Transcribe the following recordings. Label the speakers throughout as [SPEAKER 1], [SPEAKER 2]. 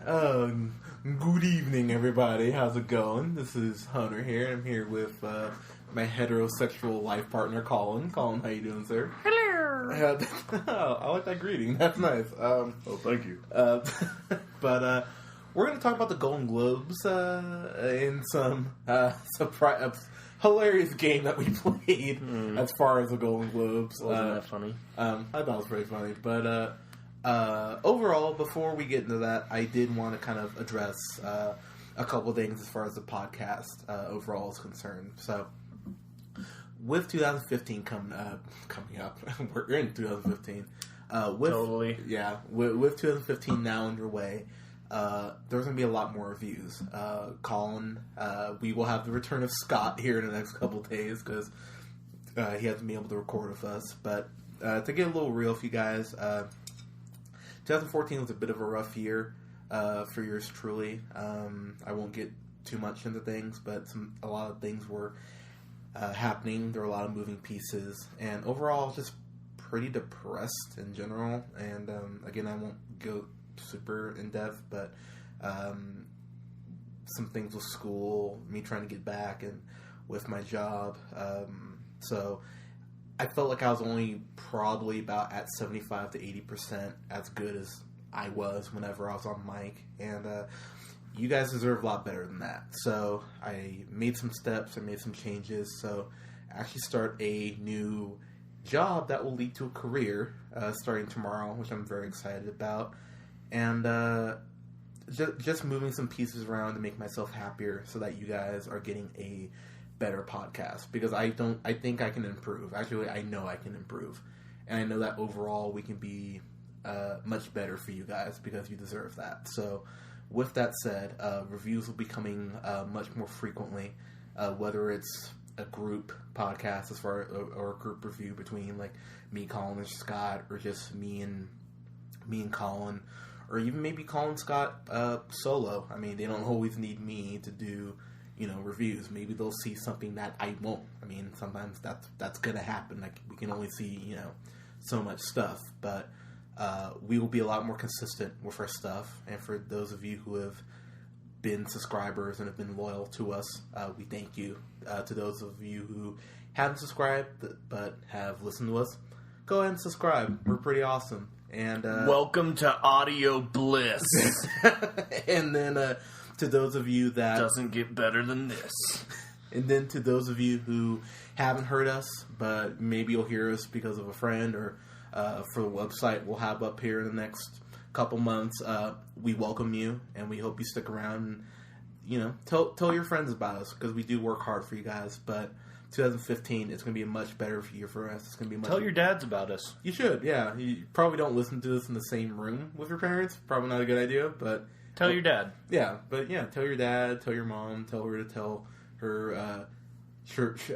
[SPEAKER 1] Good evening, everybody. How's it going? This is Hunter here. I'm here with my heterosexual life partner, Colin. Colin, how you doing, sir?
[SPEAKER 2] Hello.
[SPEAKER 1] I like that greeting. That's nice.
[SPEAKER 2] Thank you.
[SPEAKER 1] But we're going to talk about the Golden Globes in some hilarious game that we played as far as the Golden Globes.
[SPEAKER 2] Wasn't that funny?
[SPEAKER 1] I thought it was pretty funny. But overall, before we get into that, I did want to kind of address a couple things as far as the podcast overall is concerned. So, with 2015 coming up, we're in 2015.
[SPEAKER 2] Totally.
[SPEAKER 1] Yeah, with 2015 now underway, there's going to be a lot more reviews. Colin, we will have the return of Scott here in the next couple days because he hasn't been able to record with us. But to get a little real for you guys, 2014 was a bit of a rough year for yours truly. I won't get too much into things, but a lot of things were happening. There were a lot of moving pieces, and overall, just pretty depressed in general. And again, I won't go super in depth, but some things with school, me trying to get back, and with my job. So I felt like I was only probably about at 75 to 80% as good as I was whenever I was on mic. And you guys deserve a lot better than that. So I made some steps, I made some changes. So I actually start a new job that will lead to a career starting tomorrow, which I'm very excited about. And just moving some pieces around to make myself happier so that you guys are getting a better podcast, because I think I can improve. Actually, I know I can improve, and I know that overall we can be much better for you guys because you deserve that. So with that said, reviews will be coming much more frequently, whether it's a group podcast as far or a group review between like me, Colin, and Scott, or just me and Colin, or even maybe Colin, Scott solo. I mean, they don't always need me to do reviews. Maybe they'll see something that I won't. I mean, sometimes that's gonna happen. Like, we can only see so much stuff, but we will be a lot more consistent with our stuff. And for those of you who have been subscribers and have been loyal to us, we thank you. To those of you who haven't subscribed but have listened to us, go ahead and subscribe. We're pretty awesome. And
[SPEAKER 2] welcome to Audio Bliss.
[SPEAKER 1] And then to those of you that
[SPEAKER 2] doesn't get better than this.
[SPEAKER 1] And then to those of you who haven't heard us, but maybe you'll hear us because of a friend or for the website we'll have up here in the next couple months, we welcome you, and we hope you stick around and tell your friends about us, because we do work hard for you guys. But 2015, it's going to be a much better year for us. It's going to be
[SPEAKER 2] tell your dads about us.
[SPEAKER 1] You should, yeah. You probably don't listen to this in the same room with your parents. Probably not a good idea, but
[SPEAKER 2] tell your dad.
[SPEAKER 1] Yeah, but yeah, tell your dad, tell your mom, tell her to tell her church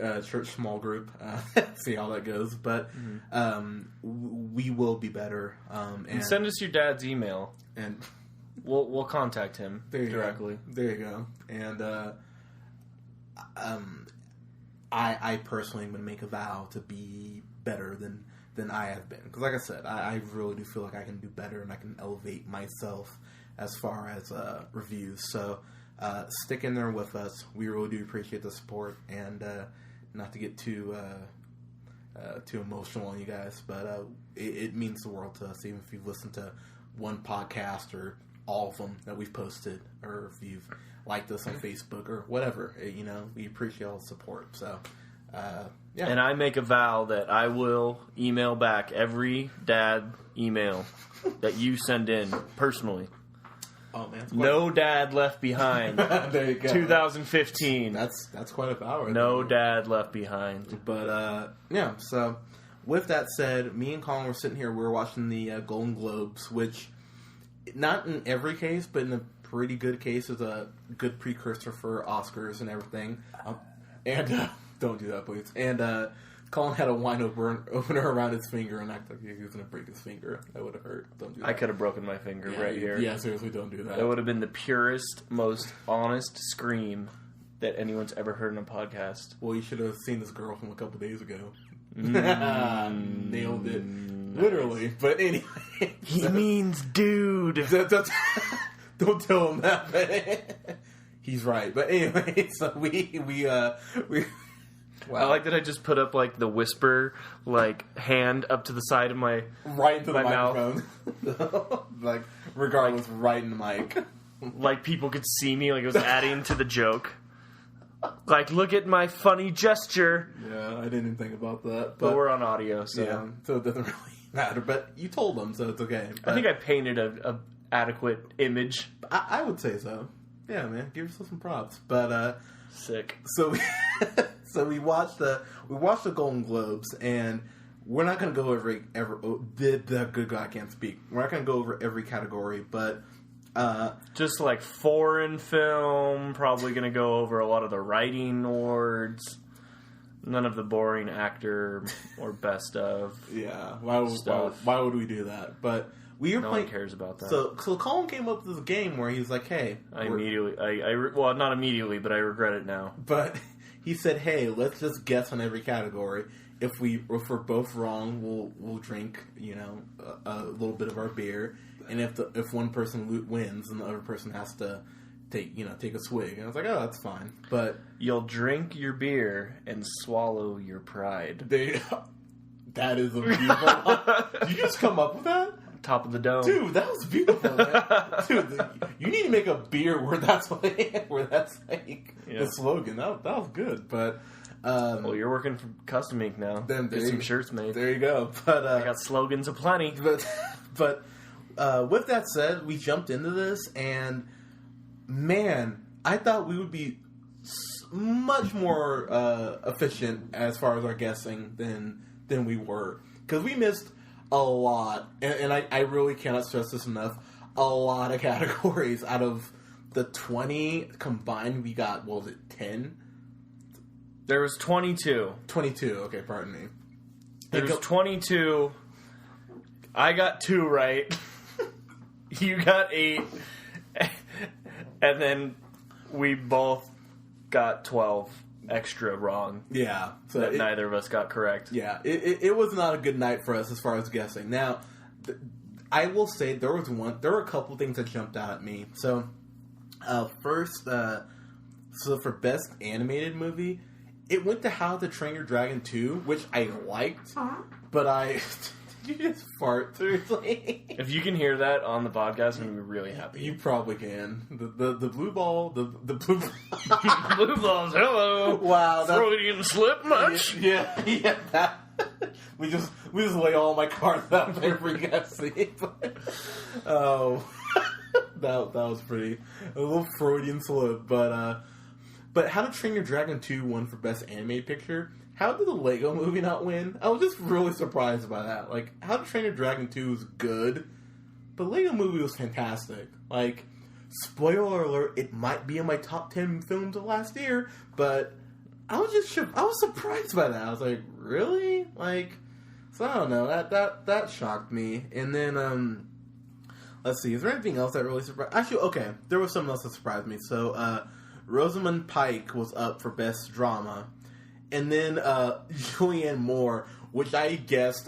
[SPEAKER 1] small group. See how that goes. But we will be better. And
[SPEAKER 2] send us your dad's email,
[SPEAKER 1] and
[SPEAKER 2] we'll contact him directly.
[SPEAKER 1] There you go. And I personally am going to make a vow to be better than I have been. Because like I said, I really do feel like I can do better and I can elevate myself as far as reviews. So stick in there with us. We really do appreciate the support. And not to get too emotional on you guys, but it means the world to us, even if you've listened to one podcast or all of them that we've posted, or if you've liked us on Facebook or whatever. We appreciate all the support. So yeah. And
[SPEAKER 2] I make a vow that I will email back every dad email that you send in personally.
[SPEAKER 1] Oh man,
[SPEAKER 2] no dad left behind.
[SPEAKER 1] There you go.
[SPEAKER 2] 2015.
[SPEAKER 1] That's quite a vow.
[SPEAKER 2] No dad left behind.
[SPEAKER 1] But yeah. So with that said, me and Colin were sitting here. We were watching the Golden Globes, which not in every case, but in a pretty good case, is a good precursor for Oscars and everything. And don't do that, please. And Colin had a wine opener around his finger and acted like he was going to break his finger. That would have hurt. Don't do that.
[SPEAKER 2] I could have broken my finger right here.
[SPEAKER 1] Yeah, seriously, don't do that.
[SPEAKER 2] That would have been the purest, most honest scream that anyone's ever heard in a podcast.
[SPEAKER 1] Well, you should have seen this girl from a couple days ago. Nailed it. Literally. But anyway.
[SPEAKER 2] He means dude.
[SPEAKER 1] Don't tell him that. But he's right. But anyway, so we. Wow.
[SPEAKER 2] I like that I just put up like the whisper hand up to the side of my
[SPEAKER 1] right into the
[SPEAKER 2] mouth.
[SPEAKER 1] Like regardless, right in the mic.
[SPEAKER 2] Like people could see me, like it was adding to the joke. Like, look at my funny gesture.
[SPEAKER 1] Yeah, I didn't even think about that.
[SPEAKER 2] But we're on audio, so
[SPEAKER 1] yeah, so it doesn't really matter. But you told them, so it's okay. But
[SPEAKER 2] I think I painted a adequate image.
[SPEAKER 1] I would say so. Yeah, man, give yourself some props. But
[SPEAKER 2] sick.
[SPEAKER 1] So we watched the Golden Globes, and we're not going to go over the good God, I can't speak. We're not going to go over every category, but
[SPEAKER 2] just like foreign film, probably going to go over a lot of the writing awards. None of the boring actor or best of.
[SPEAKER 1] Yeah, why would we do that? But we were
[SPEAKER 2] no
[SPEAKER 1] playing.
[SPEAKER 2] One cares about that.
[SPEAKER 1] So Colin came up with this game where he's like, "Hey,"
[SPEAKER 2] well, not immediately, but I regret it now.
[SPEAKER 1] But he said, "Hey, let's just guess on every category. If we're both wrong, we'll drink, a little bit of our beer, and if one person wins, then the other person has to take a swig." And I was like, "Oh, that's fine." But
[SPEAKER 2] you'll drink your beer and swallow your pride.
[SPEAKER 1] That is a beautiful. Did you just come up with that?
[SPEAKER 2] Top of the dome,
[SPEAKER 1] dude. That was beautiful, man. Dude, you need to make a beer where that's like the slogan. That was good, but.
[SPEAKER 2] Well, you're working for Custom Ink now. Get some shirts made.
[SPEAKER 1] There you go. But
[SPEAKER 2] I got slogans aplenty.
[SPEAKER 1] But with that said, we jumped into this, and man, I thought we would be much more efficient as far as our guessing than we were, because we missed a lot, and I really cannot stress this enough. A lot of categories out of the 20 combined. We got 10.
[SPEAKER 2] There was 22.
[SPEAKER 1] 22, okay, pardon me.
[SPEAKER 2] There was 22. I got 2 right. You got 8. And then we both got 12 extra wrong.
[SPEAKER 1] Yeah. So
[SPEAKER 2] that neither of us got correct.
[SPEAKER 1] Yeah, it was not a good night for us as far as guessing. Now, I will say there were a couple things that jumped out at me. So, first, so for Best Animated Movie, it went to How to Train Your Dragon 2, which I liked, but did you just fart seriously?
[SPEAKER 2] If you can hear that on the podcast, I'm going to be really happy.
[SPEAKER 1] You probably can. The blue ball, the blue
[SPEAKER 2] blue balls, hello.
[SPEAKER 1] Wow.
[SPEAKER 2] Freudian slip much?
[SPEAKER 1] Yeah, that. We just lay all my cards out there for you guys to see. Oh, that was pretty, a little Freudian slip, But How to Train Your Dragon 2 won for Best Animated Picture. How did the Lego Movie not win? I was just really surprised by that. Like, How to Train Your Dragon 2 is good, but Lego Movie was fantastic. Like, spoiler alert, it might be in my top 10 films of last year, but I was surprised by that. I was like, really? Like, so I don't know. That shocked me. And then, let's see, is there anything else that really surprised? Actually, okay, there was something else that surprised me. So, Rosamund Pike was up for Best Drama. And then Julianne Moore, which I guessed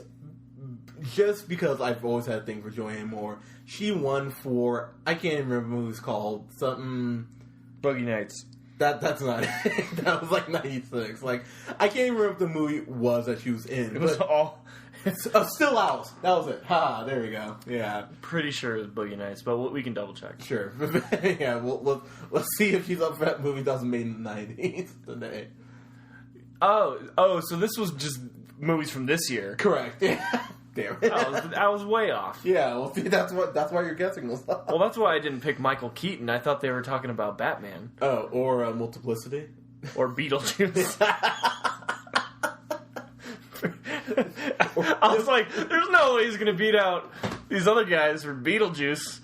[SPEAKER 1] just because I've always had a thing for Julianne Moore. She won for, I can't even remember what it was called. Something...
[SPEAKER 2] Boogie Nights.
[SPEAKER 1] That's not it. That was like 96. Like, I can't even remember what the movie was that she was in.
[SPEAKER 2] It was all...
[SPEAKER 1] Still Alice. That was it. Ha, there we go. Yeah.
[SPEAKER 2] Pretty sure it was Boogie Nights, but we can double check.
[SPEAKER 1] Sure. Yeah, let's see if she's up for that movie that was made in the 90s today.
[SPEAKER 2] Oh, so this was just movies from this year.
[SPEAKER 1] Correct. Yeah. Damn it.
[SPEAKER 2] I was way off.
[SPEAKER 1] Yeah, well, see, that's why you're guessing was off.
[SPEAKER 2] Well, that's why I didn't pick Michael Keaton. I thought they were talking about Batman.
[SPEAKER 1] Oh, or Multiplicity.
[SPEAKER 2] Or Beetlejuice. I was like, there's no way he's going to beat out these other guys for Beetlejuice.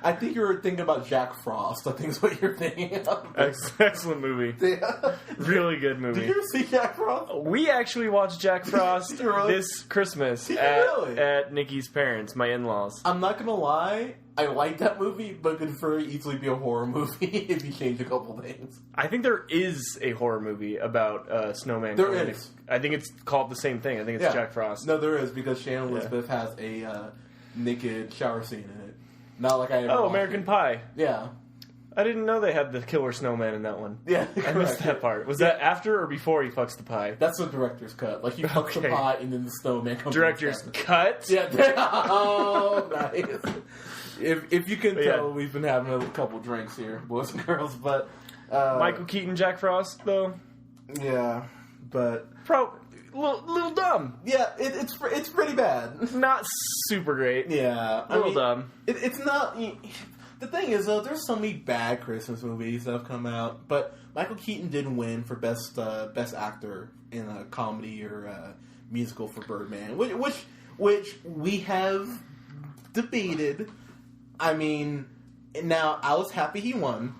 [SPEAKER 1] I think you were thinking about Jack Frost. I think is what you're thinking of.
[SPEAKER 2] Excellent movie.
[SPEAKER 1] Yeah.
[SPEAKER 2] Really good movie.
[SPEAKER 1] Did you ever see Jack Frost?
[SPEAKER 2] We actually watched Jack Frost
[SPEAKER 1] really?
[SPEAKER 2] this Christmas
[SPEAKER 1] really?
[SPEAKER 2] at Nikki's parents, my in-laws.
[SPEAKER 1] I'm not going to lie. I like that movie, but it could very easily be a horror movie if you change a couple things.
[SPEAKER 2] I think there is a horror movie about snowman.
[SPEAKER 1] There is.
[SPEAKER 2] I think it's called the same thing. I think it's Jack Frost.
[SPEAKER 1] No, there is, because Shannon Elizabeth has a naked shower scene in it. Not like I ever watched
[SPEAKER 2] American
[SPEAKER 1] it.
[SPEAKER 2] Pie.
[SPEAKER 1] Yeah.
[SPEAKER 2] I didn't know they had the killer snowman in that one.
[SPEAKER 1] Yeah,
[SPEAKER 2] I missed that part. Was that after or before he fucks the pie?
[SPEAKER 1] That's the director's cut. Like, he fucks the pie and then the snowman comes.
[SPEAKER 2] Director's cut?
[SPEAKER 1] Yeah. Oh, nice. If you can tell, we've been having a couple drinks here, boys and girls, but...
[SPEAKER 2] Michael Keaton, Jack Frost, though?
[SPEAKER 1] Yeah, but...
[SPEAKER 2] Little dumb.
[SPEAKER 1] Yeah, it's pretty bad.
[SPEAKER 2] Not super great.
[SPEAKER 1] Yeah.
[SPEAKER 2] Little dumb.
[SPEAKER 1] It's not... The thing is, though, there's so many bad Christmas movies that have come out, but Michael Keaton did win for best actor in a comedy or musical for Birdman, which we have debated. I mean, now I was happy he won,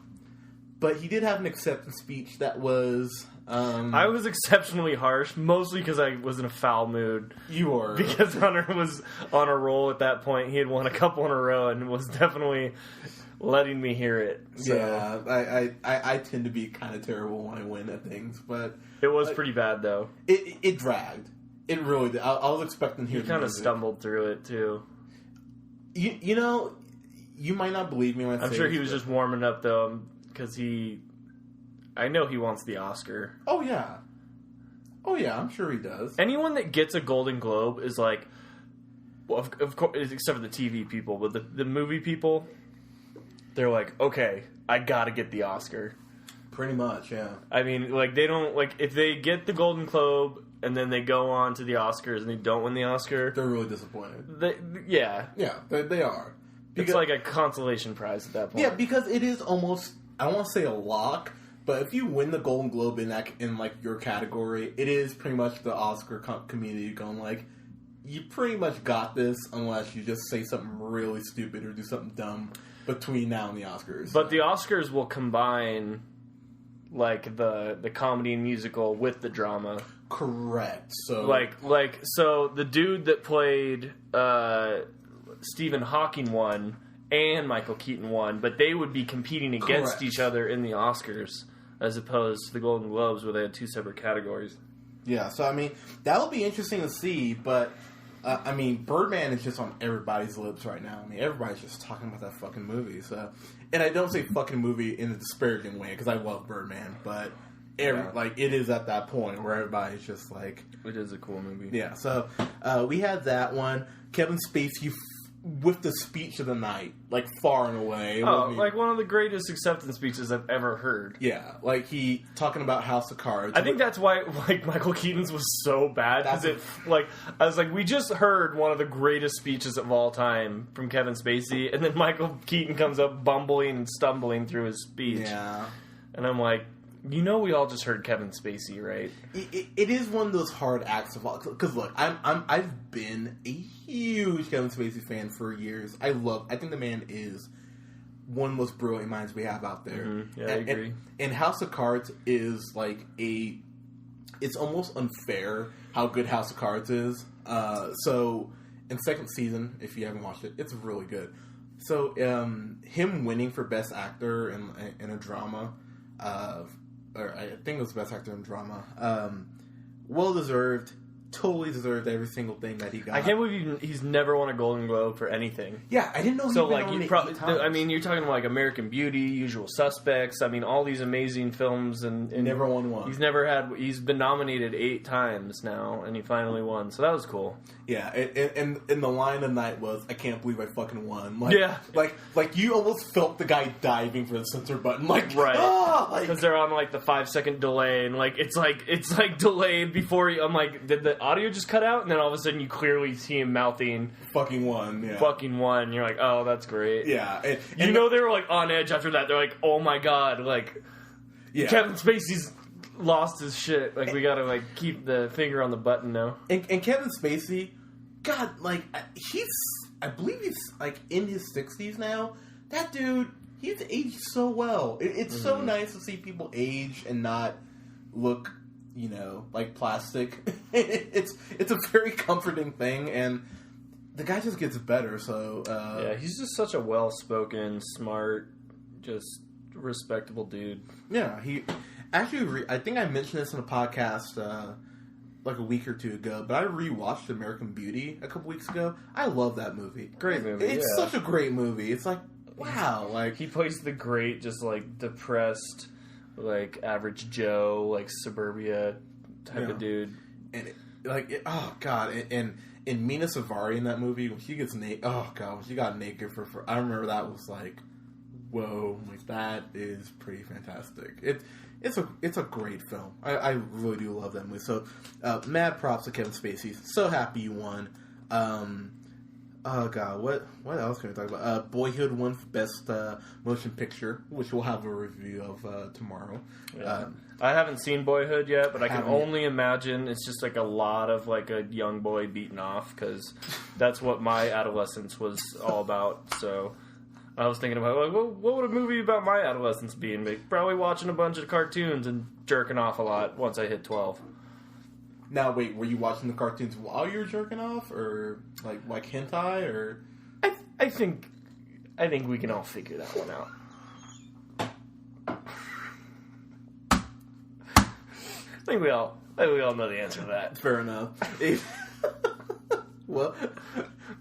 [SPEAKER 1] but he did have an acceptance speech that was.
[SPEAKER 2] I was exceptionally harsh, mostly because I was in a foul mood.
[SPEAKER 1] You were.
[SPEAKER 2] Because Hunter was on a roll at that point. He had won a couple in a row and was definitely letting me hear it. So.
[SPEAKER 1] Yeah, I tend to be kind of terrible when I win at things, but...
[SPEAKER 2] It was pretty bad, though.
[SPEAKER 1] It dragged. It really did. I was expecting to hear
[SPEAKER 2] He kind of stumbled through it, too.
[SPEAKER 1] You know, you might not believe me when I say
[SPEAKER 2] I'm sure he was just warming up, though, because I know he wants the Oscar.
[SPEAKER 1] Oh, yeah. I'm sure he does.
[SPEAKER 2] Anyone that gets a Golden Globe is like... Well, of course, except for the TV people, but the movie people, they're like, okay, I gotta get the Oscar.
[SPEAKER 1] Pretty much, yeah.
[SPEAKER 2] I mean, like, they don't... Like, if they get the Golden Globe and then they go on to the Oscars and they don't win the Oscar...
[SPEAKER 1] They're really disappointed.
[SPEAKER 2] Yeah.
[SPEAKER 1] Yeah, they are.
[SPEAKER 2] It's like a consolation prize at that point.
[SPEAKER 1] Yeah, because it is almost... I don't want to say a lock... But if you win the Golden Globe in like your category, it is pretty much the Oscar community going like, you pretty much got this unless you just say something really stupid or do something dumb between now and the Oscars.
[SPEAKER 2] But the Oscars will combine like the comedy and musical with the drama.
[SPEAKER 1] Correct. So
[SPEAKER 2] so the dude that played Stephen Hawking won and Michael Keaton won, but they would be competing against each other in the Oscars. As opposed to the Golden Globes, where they had two separate categories.
[SPEAKER 1] Yeah, so, I mean, that'll be interesting to see, but, I mean, Birdman is just on everybody's lips right now. I mean, everybody's just talking about that fucking movie, so... And I don't say fucking movie in a disparaging way, because I love Birdman, but, it is at that point where everybody's just like...
[SPEAKER 2] It is a cool movie.
[SPEAKER 1] Yeah, so, we had that one. Kevin Spacey with the speech of the night, like, far and away.
[SPEAKER 2] Like one of the greatest acceptance speeches I've ever heard.
[SPEAKER 1] Yeah, like he talking about House of Cards.
[SPEAKER 2] I think that's why, like, Michael Keaton's was so bad, because I was like, we just heard one of the greatest speeches of all time from Kevin Spacey, and then Michael Keaton comes up bumbling and stumbling through his speech.
[SPEAKER 1] Yeah.
[SPEAKER 2] And I'm like, you know, we all just heard Kevin Spacey, right?
[SPEAKER 1] It is one of those hard acts of all. Because look, I've been a huge Kevin Spacey fan for years. I think the man is one of the most brilliant minds we have out there.
[SPEAKER 2] Mm-hmm. Yeah, I agree.
[SPEAKER 1] And House of Cards is like it's almost unfair how good House of Cards is. So in second season, if you haven't watched it, it's really good. So him winning for Best Actor in a drama. Or I think it was Best Actor in Drama. Well deserved. Totally deserved every single thing that he got.
[SPEAKER 2] I can't believe he's never won a Golden Globe for anything.
[SPEAKER 1] Yeah, I didn't know he
[SPEAKER 2] so
[SPEAKER 1] been
[SPEAKER 2] like
[SPEAKER 1] on
[SPEAKER 2] you
[SPEAKER 1] it
[SPEAKER 2] probably.
[SPEAKER 1] 8 times.
[SPEAKER 2] I mean, you're talking about like American Beauty, Usual Suspects. I mean, all these amazing films and
[SPEAKER 1] never won one.
[SPEAKER 2] He's been nominated 8 times now, and he finally won. So that was cool.
[SPEAKER 1] Yeah, and the line of the night was, "I can't believe I fucking won." Like,
[SPEAKER 2] yeah,
[SPEAKER 1] like you almost felt the guy diving for the censor button, like
[SPEAKER 2] right, because they're on like the 5-second delay, and like it's like delayed before you. I'm like, did the audio just cut out? And then all of a sudden you clearly see him mouthing
[SPEAKER 1] "fucking won," yeah,
[SPEAKER 2] "fucking won." And you're like, oh, that's great.
[SPEAKER 1] Yeah, and
[SPEAKER 2] you know they were like on edge after that. They're like, oh my god, like, yeah, Kevin Spacey's lost his shit. Like, we gotta like keep the finger on the button now.
[SPEAKER 1] And Kevin Spacey, God, like I believe he's like in his 60s now. That dude, he's aged so well. It's so nice to see people age and not look, you know, like plastic. It's a very comforting thing, and the guy just gets better. So
[SPEAKER 2] yeah, he's just such a well-spoken, smart, just respectable dude.
[SPEAKER 1] Yeah, he actually. I think I mentioned this in a podcast like a week or two ago, but I rewatched American Beauty a couple weeks ago. I love that movie.
[SPEAKER 2] Great movie.
[SPEAKER 1] It's such a great movie. It's like, wow, like
[SPEAKER 2] he plays the great, just like depressed, like average Joe, like suburbia type of dude.
[SPEAKER 1] And oh god, and Mina Savari in that movie when she gets naked. Oh god, when she got naked for I remember that was like, whoa, like that is pretty fantastic. It's a great film. I really do love that movie. So, mad props to Kevin Spacey. So happy you won. Oh god, what else can we talk about? Boyhood won for best motion picture, which we'll have a review of tomorrow.
[SPEAKER 2] Yeah. I haven't seen Boyhood yet, but I can only imagine it's just like a lot of like a young boy beaten off, because that's what my adolescence was all about. So I was thinking about, like, well, what would a movie about my adolescence be? And probably watching a bunch of cartoons and jerking off a lot once I hit 12.
[SPEAKER 1] Now, wait, were you watching the cartoons while you were jerking off, or like hentai, or?
[SPEAKER 2] I think we can all figure that one out. I think we all know the answer to that.
[SPEAKER 1] Fair enough. Well,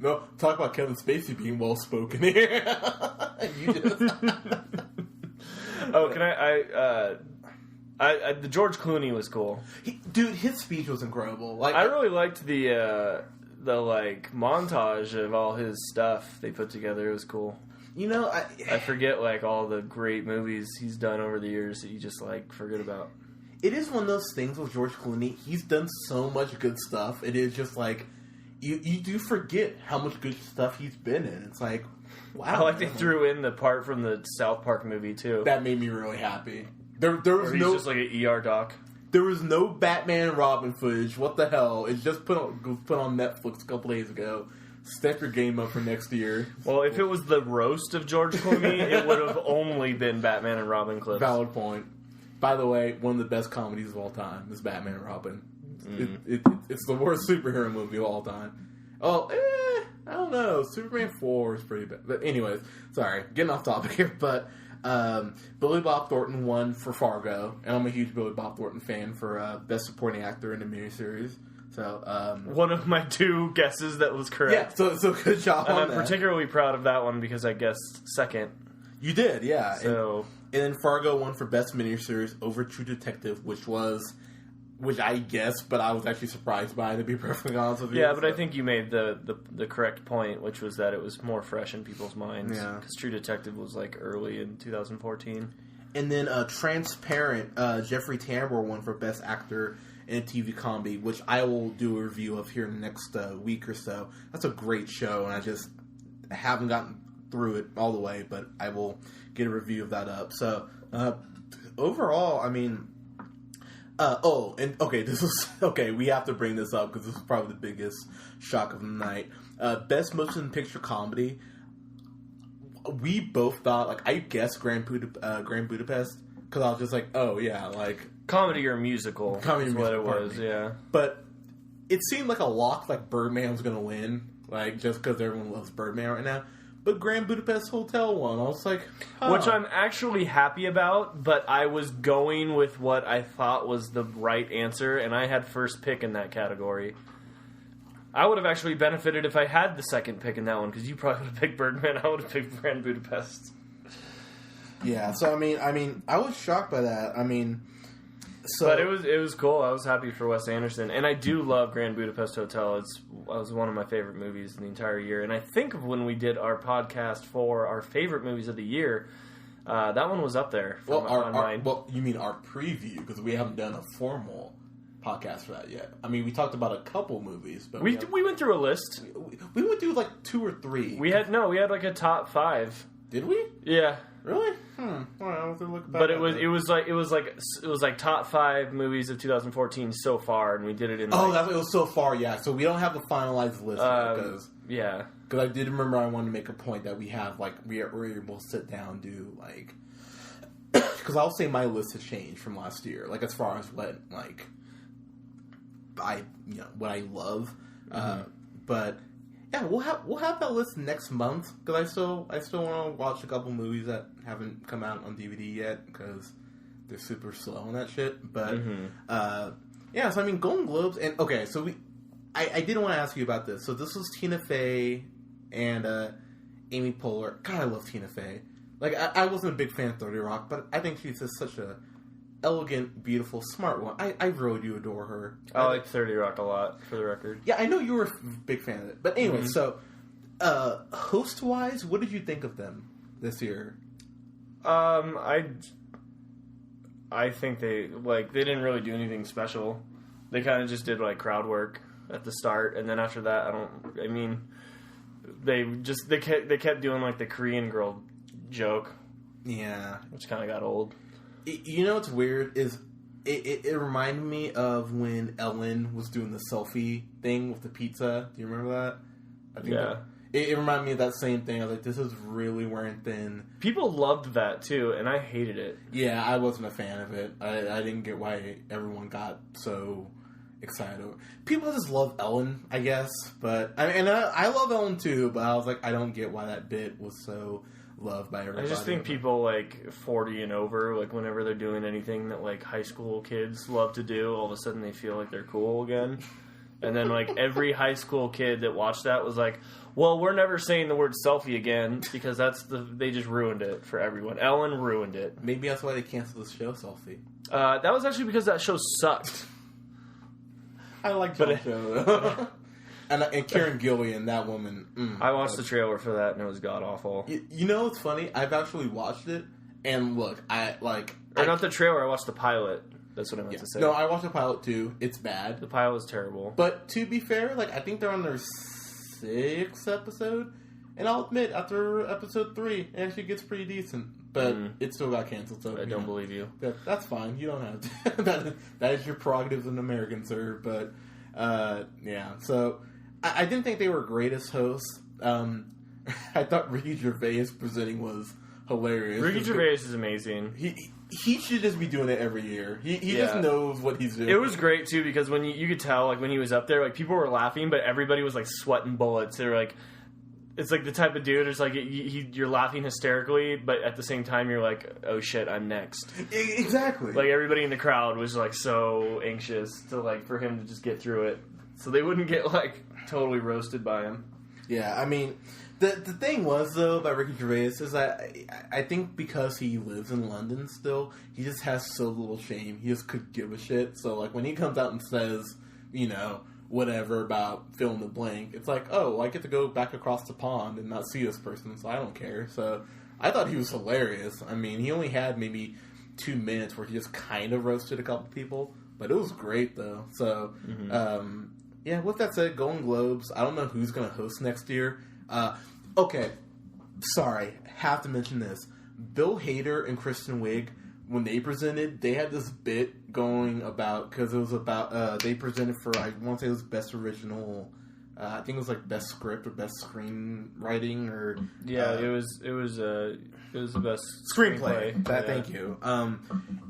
[SPEAKER 1] no, talk about Kevin Spacey being well spoken here. You just.
[SPEAKER 2] Oh, can I the George Clooney was cool.
[SPEAKER 1] Dude, his speech was incredible. Like,
[SPEAKER 2] I really liked the like montage of all his stuff they put together. It was cool.
[SPEAKER 1] You know,
[SPEAKER 2] I forget like all the great movies he's done over the years that you just like forget about.
[SPEAKER 1] It is one of those things with George Clooney. He's done so much good stuff. It is just like you do forget how much good stuff he's been in. It's like, wow.
[SPEAKER 2] I like they threw in the part from the South Park movie too.
[SPEAKER 1] That made me really happy. There was
[SPEAKER 2] he's just like an ER doc.
[SPEAKER 1] There was no Batman and Robin footage. What the hell? It's just put on Netflix a couple days ago. Step your game up for next year.
[SPEAKER 2] Well, if it was the roast of George Clooney, it would have only been Batman and Robin clips.
[SPEAKER 1] Valid point. By the way, one of the best comedies of all time is Batman and Robin. It's the worst superhero movie of all time. Oh, I don't know. Superman 4 is pretty bad. But anyways, sorry, getting off topic here. But Billy Bob Thornton won for Fargo, and I'm a huge Billy Bob Thornton fan for Best Supporting Actor in a Miniseries. So
[SPEAKER 2] one of my two guesses that was correct.
[SPEAKER 1] Yeah, so good job
[SPEAKER 2] and
[SPEAKER 1] on
[SPEAKER 2] I'm
[SPEAKER 1] that.
[SPEAKER 2] particularly proud of that one because I guessed second.
[SPEAKER 1] You did, yeah.
[SPEAKER 2] So
[SPEAKER 1] and then Fargo won for Best Miniseries over True Detective, which I guessed, but I was actually surprised by it, to be perfectly honest with you.
[SPEAKER 2] Yeah, but I think you made the correct point, which was that it was more fresh in people's minds.
[SPEAKER 1] Yeah.
[SPEAKER 2] Because True Detective was like early in 2014.
[SPEAKER 1] And then Transparent, Jeffrey Tambor won for Best Actor in a TV Comedy, which I will do a review of here in the next week or so. That's a great show, and I haven't gotten through it all the way, but I will get a review of that up. So, overall, I mean... we have to bring this up because this is probably the biggest shock of the night. Best Motion Picture Comedy. We both thought, like, I guessed Grand Budapest because I was just like, oh yeah, like
[SPEAKER 2] comedy or musical.
[SPEAKER 1] Comedy
[SPEAKER 2] is
[SPEAKER 1] musical,
[SPEAKER 2] what it was, yeah.
[SPEAKER 1] But it seemed like a lock, like Birdman was going to win, like just because everyone loves Birdman right now. But Grand Budapest Hotel won. I was like,
[SPEAKER 2] which I'm actually happy about, but I was going with what I thought was the right answer, and I had first pick in that category. I would have actually benefited if I had the second pick in that one, because you probably would have picked Birdman. I would have picked Grand Budapest.
[SPEAKER 1] Yeah, so I mean, I was shocked by that. I mean, so
[SPEAKER 2] but it was cool. I was happy for Wes Anderson, and I do love Grand Budapest Hotel. It was one of my favorite movies in the entire year. And I think of when we did our podcast for our favorite movies of the year, that one was up there.
[SPEAKER 1] Well, you mean our preview, because we haven't done a formal podcast for that yet. I mean, we talked about a couple movies, but
[SPEAKER 2] we went through a list.
[SPEAKER 1] We would do like 2 or 3.
[SPEAKER 2] We had like a top 5.
[SPEAKER 1] Did we?
[SPEAKER 2] Yeah.
[SPEAKER 1] Really? Well, I'll have to look back.
[SPEAKER 2] But it was like top 5 movies of 2014 so far, and we did it in.
[SPEAKER 1] It was so far, yeah. So we don't have the finalized list because because I did remember I wanted to make a point that we have we're able to sit down and do like because I'll say my list has changed from last year, like as far as what what I love, but. Yeah, we'll have that list next month because I still want to watch a couple movies that haven't come out on DVD yet because they're super slow on that shit. But Yeah, so I mean, Golden Globes, and okay, so I didn't want to ask you about this. So this was Tina Fey and Amy Poehler. God, I love Tina Fey. Like, I wasn't a big fan of 30 Rock, but I think she's just such a elegant, beautiful, smart one. I really do adore her.
[SPEAKER 2] I like 30 Rock a lot, for the record.
[SPEAKER 1] Yeah, I know you were a big fan of it. But anyway, so, host-wise, what did you think of them this year?
[SPEAKER 2] I think they didn't really do anything special. They kind of just did, like, crowd work at the start, and then after that, they kept doing, like, the Korean girl joke.
[SPEAKER 1] Yeah.
[SPEAKER 2] Which kind of got old.
[SPEAKER 1] You know what's weird is it reminded me of when Ellen was doing the selfie thing with the pizza. Do you remember that? I think
[SPEAKER 2] yeah.
[SPEAKER 1] It reminded me of that same thing. I was like, this is really wearing thin.
[SPEAKER 2] People loved that, too, and I hated it.
[SPEAKER 1] Yeah, I wasn't a fan of it. I didn't get why everyone got so excited over it. People just love Ellen, I guess. But I love Ellen, too, but I was like, I don't get why that bit was so loved by everybody.
[SPEAKER 2] I just think people, like, 40 and over, like, whenever they're doing anything that, like, high school kids love to do, all of a sudden they feel like they're cool again. And then, like, every high school kid that watched that was like, well, we're never saying the word selfie again because they just ruined it for everyone. Ellen ruined it.
[SPEAKER 1] Maybe that's why they canceled the show, Selfie.
[SPEAKER 2] That was actually because that show sucked.
[SPEAKER 1] I like that show, though. and Karen Gillian, that woman.
[SPEAKER 2] I watched the trailer for that, and it was god-awful.
[SPEAKER 1] You know what's funny? I've actually watched it, and look,
[SPEAKER 2] not the trailer, I watched the pilot. That's what I meant to say.
[SPEAKER 1] No, I watched the pilot, too. It's bad.
[SPEAKER 2] The pilot was terrible.
[SPEAKER 1] But to be fair, like, I think they're on their 6th episode, and I'll admit, after episode 3, it actually gets pretty decent. But it still got canceled, so...
[SPEAKER 2] I don't believe you.
[SPEAKER 1] That's fine. You don't have to. that is your prerogative as an American, sir. But, yeah. So, I didn't think they were great as hosts. I thought Ricky Gervais presenting was hilarious.
[SPEAKER 2] Ricky Gervais is amazing.
[SPEAKER 1] He should just be doing it every year. He just knows what he's doing.
[SPEAKER 2] It was great, too, because when you could tell, like, when he was up there, like, people were laughing, but everybody was, like, sweating bullets. They were, like... It's, like, the type of dude, it's, like, you're laughing hysterically, but at the same time, you're, like, oh, shit, I'm next.
[SPEAKER 1] Exactly.
[SPEAKER 2] Like, everybody in the crowd was, like, so anxious to, like, for him to just get through it. So they wouldn't get, like, totally roasted by him.
[SPEAKER 1] Yeah, I mean... The thing was, though, about Ricky Gervais is that I think because he lives in London still, he just has so little shame. He just could give a shit. So, like, when he comes out and says, you know, whatever about fill in the blank, it's like, oh, well, I get to go back across the pond and not see this person, so I don't care. So, I thought he was hilarious. I mean, he only had maybe 2 minutes where he just kind of roasted a couple people, but it was great, though. So, yeah, with that said, Golden Globes, I don't know who's going to host next year. Okay, sorry, have to mention this. Bill Hader and Kristen Wiig, when they presented, they had this bit going about, because it was about, they presented for, I want to say it was Best Original, I think it was like Best Script or Best Screenwriting, or...
[SPEAKER 2] Yeah, it was the best
[SPEAKER 1] screenplay. Thank you. And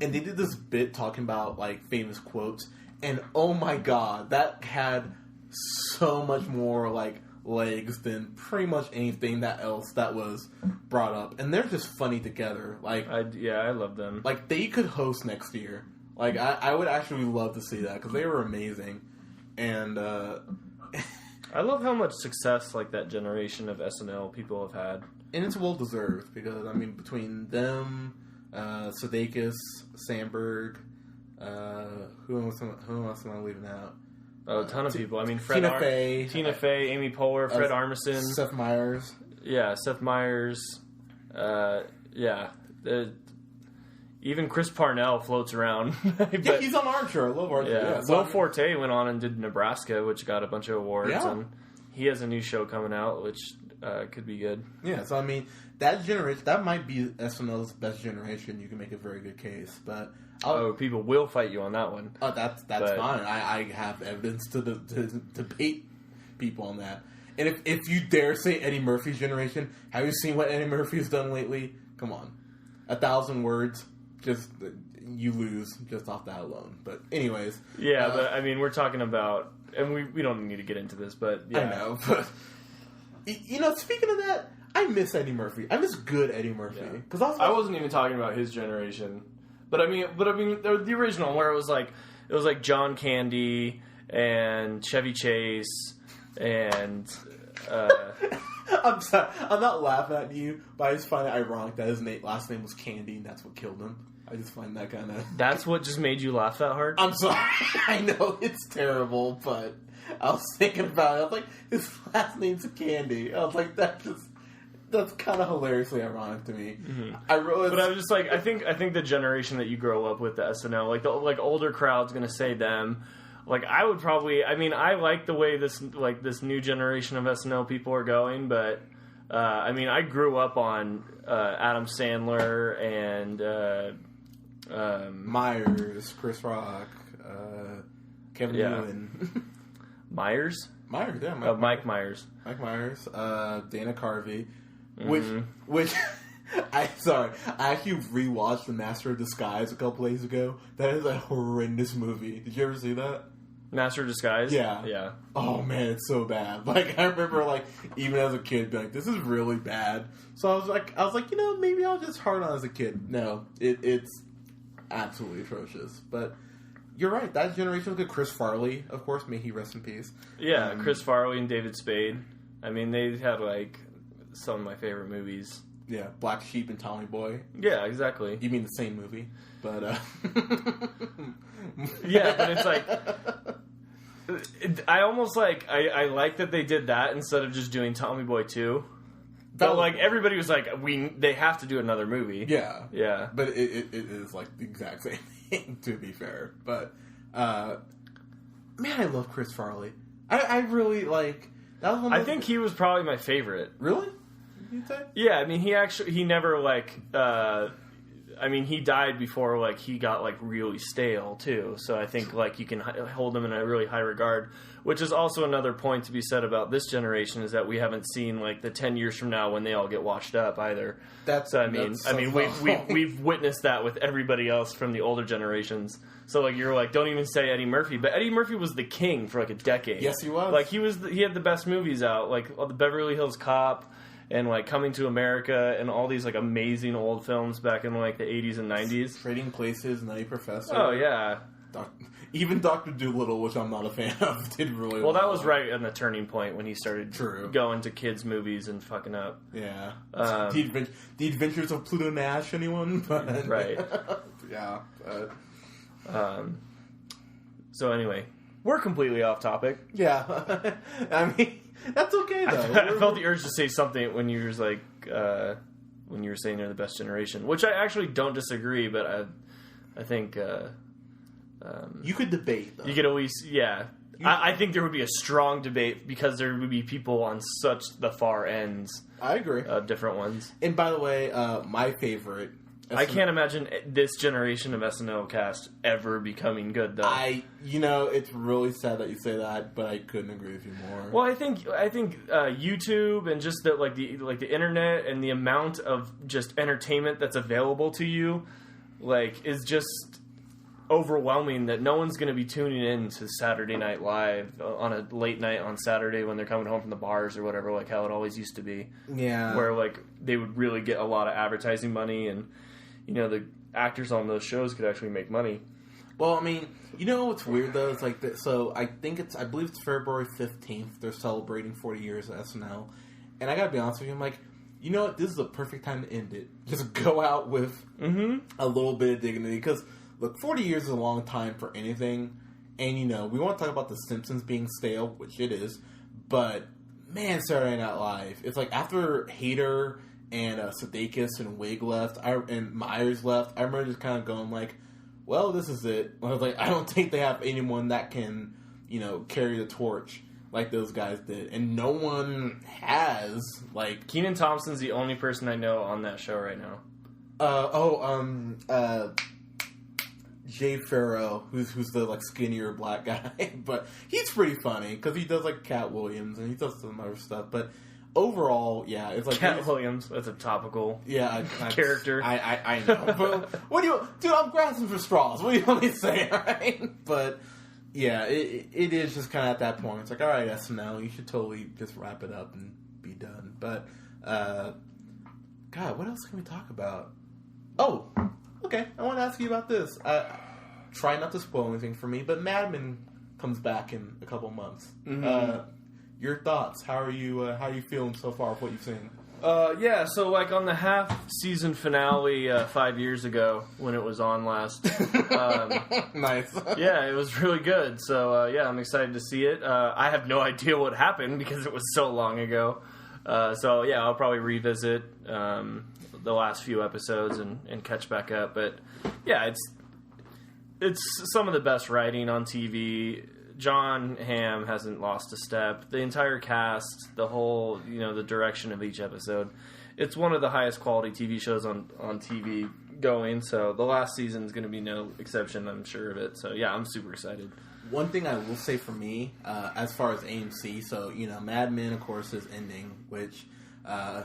[SPEAKER 1] they did this bit talking about, like, famous quotes, and oh my god, that had so much more, like, legs than pretty much anything that was brought up, and they're just funny together. Like,
[SPEAKER 2] I love them.
[SPEAKER 1] Like, they could host next year. Like, I would actually love to see that because they were amazing, and
[SPEAKER 2] I love how much success like that generation of SNL people have had,
[SPEAKER 1] and it's well deserved because I mean between them, Sudeikis, Sandberg, who else am I leaving out?
[SPEAKER 2] Oh, a ton of people. I mean,
[SPEAKER 1] Tina Fey,
[SPEAKER 2] Amy Poehler, Fred Armisen,
[SPEAKER 1] Seth Meyers.
[SPEAKER 2] Yeah, Seth Meyers. Yeah. Even Chris Parnell floats around. But,
[SPEAKER 1] yeah, he's on Archer. I love Archer.
[SPEAKER 2] Yeah. Will Forte went on and did Nebraska, which got a bunch of awards.
[SPEAKER 1] Yeah.
[SPEAKER 2] And he has a new show coming out, which could be good.
[SPEAKER 1] Yeah, so I mean, that generation, that might be SNL's best generation. You can make a very good case, but
[SPEAKER 2] people will fight you on that one.
[SPEAKER 1] Oh, that's fine. I have evidence to debate people on that. And if you dare say Eddie Murphy's generation, have you seen what Eddie Murphy's done lately? Come on, 1,000 words, just you lose just off that alone. But anyways,
[SPEAKER 2] yeah. But I mean, we're talking about, and we don't need to get into this, but yeah.
[SPEAKER 1] I know. But you know, speaking of that, I miss Eddie Murphy. I miss good Eddie Murphy because
[SPEAKER 2] I wasn't even talking about his generation. But I mean, the original where it was like it was like John Candy and Chevy Chase and.
[SPEAKER 1] I'm sorry. I'm not laughing at you, but I just find it ironic that his last name was Candy, and that's what killed him. I just find that kind of...
[SPEAKER 2] That's what just made you laugh that hard?
[SPEAKER 1] I'm sorry. I know it's terrible, but I was thinking about it. I was like, his last name's Candy. I was like, that's kind of hilariously ironic to me.
[SPEAKER 2] Mm-hmm.
[SPEAKER 1] But
[SPEAKER 2] I was just like, I think the generation that you grow up with the SNL, like the older crowd's gonna say them. Like I would probably, I mean, I like the way this new generation of SNL people are going, but I mean, I grew up on Adam Sandler and
[SPEAKER 1] Myers, Chris Rock, Kevin Nealon.
[SPEAKER 2] Myers,
[SPEAKER 1] yeah,
[SPEAKER 2] Mike Myers,
[SPEAKER 1] Dana Carvey,
[SPEAKER 2] mm-hmm.
[SPEAKER 1] which I actually rewatched The Master of Disguise a couple days ago. That is a horrendous movie. Did you ever see that?
[SPEAKER 2] Master of Disguise?
[SPEAKER 1] Yeah. Oh man, it's so bad. Like I remember, like even as a kid, being like, "This is really bad." So I was like, you know, maybe I'll just hard on as a kid. No, it's absolutely atrocious. But you're right. That generation was Chris Farley, of course. May he rest in peace.
[SPEAKER 2] Yeah, Chris Farley and David Spade. I mean, they had like some of my favorite movies.
[SPEAKER 1] Yeah, Black Sheep and Tommy Boy.
[SPEAKER 2] Yeah, exactly.
[SPEAKER 1] You mean the same movie, but
[SPEAKER 2] yeah, but it's like I almost like I like that they did that instead of just doing Tommy Boy 2. But like everybody was like, they have to do another movie.
[SPEAKER 1] Yeah. But it is like the exact same thing, to be fair. But man, I love Chris Farley. I really like. That was one
[SPEAKER 2] I think he was probably my favorite.
[SPEAKER 1] Really? You'd say?
[SPEAKER 2] Yeah, I mean, he never like. I mean, he died before like he got like really stale too. So I think like you can hold him in a really high regard. Which is also another point to be said about this generation is that we haven't seen like the 10 years from now when they all get washed up either. We've witnessed that with everybody else from the older generations. So like you're like, don't even say Eddie Murphy, but Eddie Murphy was the king for like a decade.
[SPEAKER 1] Yes, he was.
[SPEAKER 2] Like he had the best movies out, like the Beverly Hills Cop and like Coming to America and all these like amazing old films back in like the 80s and 90s.
[SPEAKER 1] Trading Places, Nutty Professor.
[SPEAKER 2] Oh yeah.
[SPEAKER 1] Even Dr. Dolittle, which I'm not a fan of, did really well.
[SPEAKER 2] Well, that was right in the turning point when he started going to kids' movies and fucking up.
[SPEAKER 1] Yeah. The Adventures of Pluto Nash, anyone? But,
[SPEAKER 2] right.
[SPEAKER 1] Yeah.
[SPEAKER 2] So anyway, we're completely off topic.
[SPEAKER 1] Yeah. I mean, that's okay, though.
[SPEAKER 2] I felt the urge to say something when you were like, when you were saying they're the best generation, which I actually don't disagree, but I think...
[SPEAKER 1] you could debate, though.
[SPEAKER 2] You could always, yeah. I think there would be a strong debate because there would be people on such the far ends.
[SPEAKER 1] I agree.
[SPEAKER 2] Different ones.
[SPEAKER 1] And by the way, my favorite...
[SPEAKER 2] I can't imagine this generation of SNL cast ever becoming good, though.
[SPEAKER 1] It's really sad that you say that, but I couldn't agree with you more.
[SPEAKER 2] Well, I think YouTube and just the internet and the amount of just entertainment that's available to you, like, is just overwhelming that no one's going to be tuning in to Saturday Night Live on a late night on Saturday when they're coming home from the bars or whatever, like how it always used to be.
[SPEAKER 1] Yeah.
[SPEAKER 2] Where, like, they would really get a lot of advertising money and, the actors on those shows could actually make money.
[SPEAKER 1] Well, I mean, what's weird, though? It's like, so I believe it's February 15th. They're celebrating 40 years of SNL. And I gotta be honest with you, I'm like, you know what? This is the perfect time to end it. Just go out with a little bit of dignity. Because, look, 40 years is a long time for anything. And, we want to talk about The Simpsons being stale, which it is. But, man, Saturday Night Live. It's like after Hader and Sudeikis and Wig left, and Myers left, I remember just kind of going like, well, this is it. I was like, I don't think they have anyone that can, carry the torch like those guys did. And no one has, like...
[SPEAKER 2] Kenan Thompson's the only person I know on that show right now.
[SPEAKER 1] Jay Farrow, who's the like skinnier black guy, but he's pretty funny because he does like Cat Williams and he does some other stuff. But overall, yeah, it's like
[SPEAKER 2] Cat Williams. That's a topical character.
[SPEAKER 1] I know. But what do you, dude? I'm grasping for straws. What do you want me to say? Right? But yeah, it is just kind of at that point. It's like, all right, SNL, you should totally just wrap it up and be done. But God, what else can we talk about? Oh. Okay, I want to ask you about this. try not to spoil anything for me, but Mad Men comes back in a couple months. Your thoughts? How are you feeling so far with what you've seen?
[SPEAKER 2] Yeah, so like on the half-season finale 5 years ago when it was on last.
[SPEAKER 1] Nice.
[SPEAKER 2] Yeah, it was really good. So, yeah, I'm excited to see it. I have no idea what happened because it was so long ago. So, yeah, I'll probably revisit the last few episodes and catch back up. But, yeah, it's some of the best writing on TV. John Hamm hasn't lost a step. The entire cast, the whole, the direction of each episode. It's one of the highest quality TV shows on TV going, so the last season is going to be no exception, I'm sure of it. So, yeah, I'm super excited.
[SPEAKER 1] One thing I will say for me, as far as AMC, so, Mad Men, of course, is ending, which I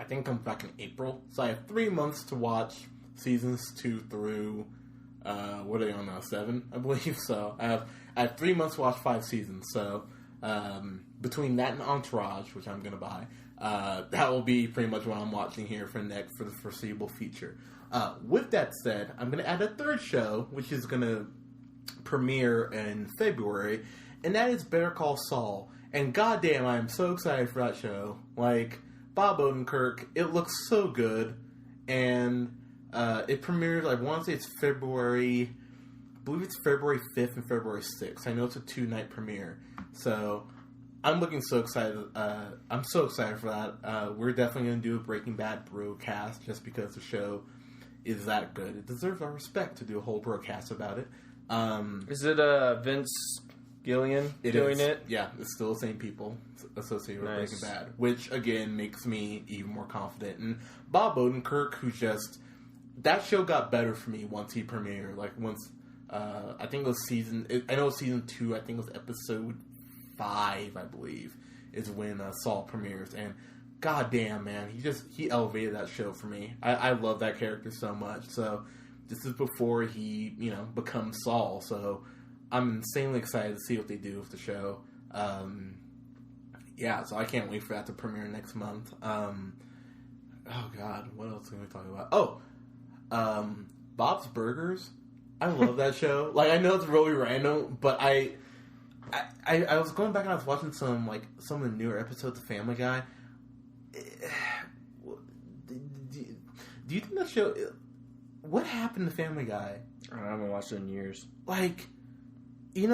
[SPEAKER 1] think comes back in April. So I have 3 months to watch seasons 2 through... what are they on now? 7, I believe. So I have 3 months to watch 5 seasons. So between that and Entourage, which I'm gonna buy, that will be pretty much what I'm watching here for the foreseeable future. With that said, I'm gonna add a third show, which is gonna premiere in February, and that is Better Call Saul. And goddamn, I'm so excited for that show. Like Bob Odenkirk, it looks so good, and. It premieres, I want to say it's February, I believe it's February 5th and February 6th. I know it's a 2-night premiere. So, I'm looking so excited. I'm so excited for that. We're definitely going to do a Breaking Bad Brocast just because the show is that good. It deserves our respect to do a whole Brocast about it.
[SPEAKER 2] Is it Vince Gillian doing it?
[SPEAKER 1] Yeah, it's still the same people associated with Breaking Bad, which, again, makes me even more confident. And Bob Odenkirk, who's just... That show got better for me once he premiered. Like, once, I think it was season 2, I think it was episode 5, I believe, is when Saul premieres. And, goddamn, man, he elevated that show for me. I love that character so much. So, this is before he, becomes Saul. So, I'm insanely excited to see what they do with the show. Yeah, so I can't wait for that to premiere next month. Oh, God, what else can we talk about? Bob's Burgers. I love that show. Like, I know it's really random, but I was going back and I was watching some of the newer episodes of Family Guy. Do you think that show... What happened to Family Guy?
[SPEAKER 2] I haven't watched it in years.
[SPEAKER 1] Like, it's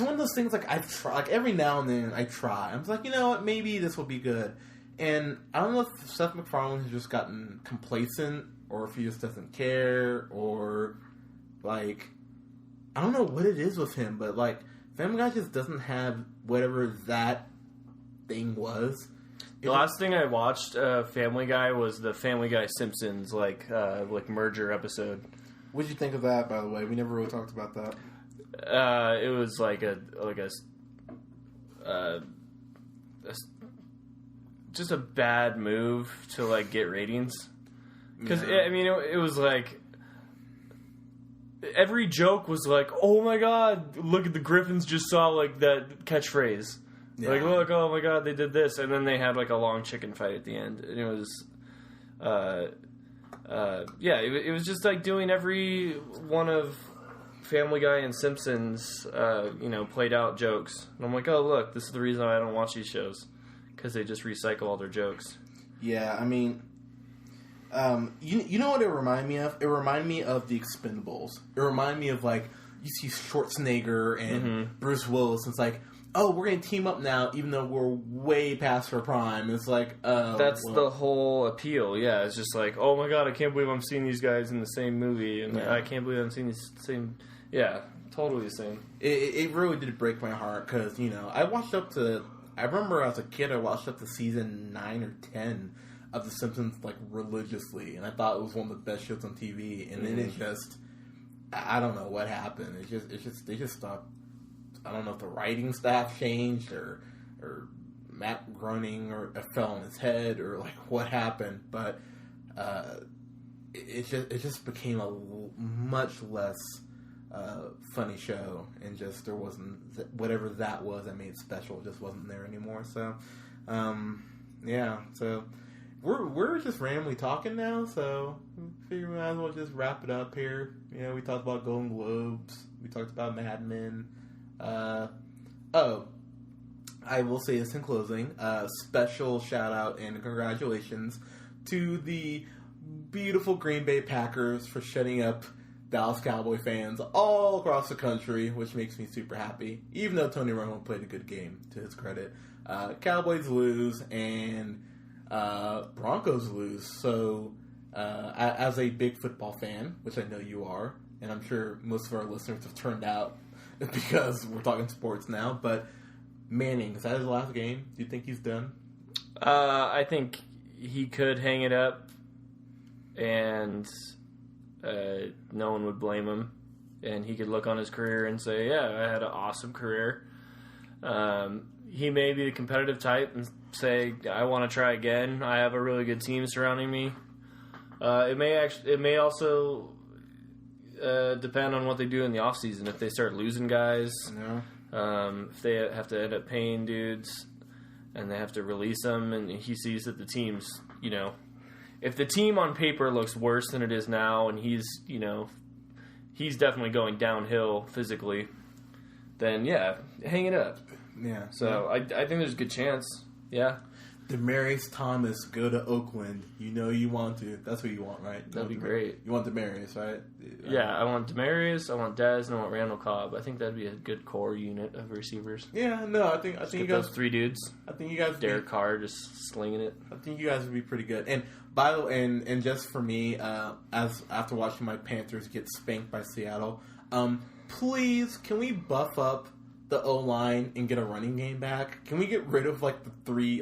[SPEAKER 1] one of those things, like, I've tried... Like, every now and then I try. I'm just like, you know what? Maybe this will be good. And I don't know if Seth MacFarlane has just gotten complacent, or if he just doesn't care, or, like, I don't know what it is with him, but, like, Family Guy just doesn't have whatever that thing was.
[SPEAKER 2] The last thing I watched Family Guy was the Family Guy Simpsons, merger episode.
[SPEAKER 1] What did you think of that, by the way? We never really talked about that.
[SPEAKER 2] It was just a bad move to get ratings, because it was like every joke was like, oh my god, look at the Griffins just saw that catchphrase, look, oh my god, they did this, and then they had a long chicken fight at the end, and it was it was just doing every one of Family Guy and Simpsons played out jokes, and I'm like, oh look, this is the reason I don't watch these shows. Because they just recycle all their jokes.
[SPEAKER 1] Yeah, I mean, you know what it reminded me of? It reminded me of The Expendables. It reminded me of, you see Schwarzenegger and Bruce Willis, and it's like, oh, we're going to team up now, even though we're way past our prime. It's like, oh.
[SPEAKER 2] That's the whole appeal, yeah. It's just like, oh my god, I can't believe I'm seeing these guys in the same movie, and I can't believe I'm seeing these same... Yeah, totally the same.
[SPEAKER 1] It really did break my heart, because, I watched up to... I remember as a kid, I watched up to season 9 or 10 of The Simpsons, religiously, and I thought it was one of the best shows on TV, and then it just, I don't know what happened. They just stopped. I don't know if the writing staff changed, or Matt Groening fell on his head, or what happened, but it just became a much less funny show, and just there wasn't whatever that was that made it special just wasn't there anymore. So, so we're just randomly talking now, so I figure we might as well just wrap it up here. You know, we talked about Golden Globes, we talked about Mad Men. I will say this in closing. Special shout out and congratulations to the beautiful Green Bay Packers for shutting up Dallas Cowboy fans all across the country, which makes me super happy. Even though Tony Romo played a good game, to his credit. Cowboys lose and Broncos lose. So, as a big football fan, which I know you are, and I'm sure most of our listeners have turned out because we're talking sports now, but Manning, is that his last game? Do you think he's done?
[SPEAKER 2] I think he could hang it up, and no one would blame him. And he could look on his career and say, yeah, I had an awesome career. He may be the competitive type and say, I want to try again. I have a really good team surrounding me. It may also depend on what they do in the offseason. If they start losing guys, if they have to end up paying dudes and they have to release them, and he sees that the team's, if the team on paper looks worse than it is now, and he's definitely going downhill physically, then yeah, hang it up.
[SPEAKER 1] Yeah.
[SPEAKER 2] So I think there's a good chance. Yeah.
[SPEAKER 1] Demaryius Thomas, go to Oakland. You know you want to. That's what you want, right?
[SPEAKER 2] That'd be great.
[SPEAKER 1] You want Demaryius, right?
[SPEAKER 2] Yeah, I want Demaryius, I want Dez, and I want Randall Cobb. I think that'd be a good core unit of receivers.
[SPEAKER 1] Yeah, no, I think you guys,
[SPEAKER 2] those three dudes.
[SPEAKER 1] I think you guys,
[SPEAKER 2] Derek Carr just slinging it.
[SPEAKER 1] I think you guys would be pretty good. And by the way, and just for me, as after watching my Panthers get spanked by Seattle, please can we buff up the O-line and get a running game back? Can we get rid of the three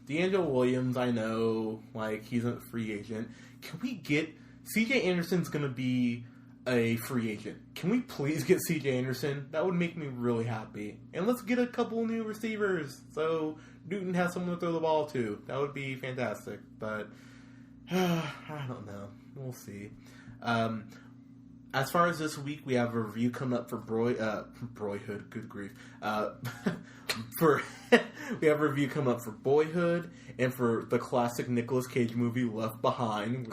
[SPEAKER 1] D'Angelo Williams? I know he's a free agent. Can we get C.J. Anderson's going to be a free agent? Can we please get C.J. Anderson? That would make me really happy. And let's get a couple new receivers so Newton has someone to throw the ball to. That would be fantastic. But I don't know. We'll see. As far as this week, we have a review coming up for Boyhood. Good grief! We have a review coming up for Boyhood and for the classic Nicolas Cage movie Left Behind,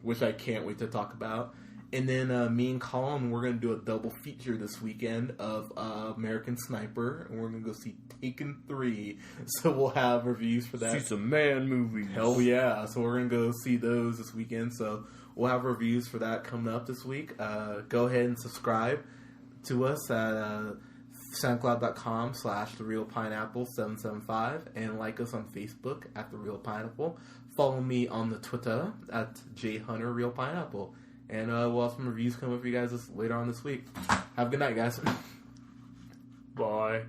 [SPEAKER 1] which I can't wait to talk about. And then me and Colin, we're going to do a double feature this weekend of American Sniper, and we're going to go see Taken 3. So we'll have reviews for that.
[SPEAKER 2] See some man movies.
[SPEAKER 1] Hell yeah! So we're going to go see those this weekend. So we'll have reviews for that coming up this week. Go ahead and subscribe to us at SoundCloud.com/TheRealPineapple775 and like us on Facebook at The Real Pineapple. Follow me on the Twitter at JHunterRealPineapple. And we'll have some reviews coming up for you guys later on this week. Have a good night, guys.
[SPEAKER 2] Bye.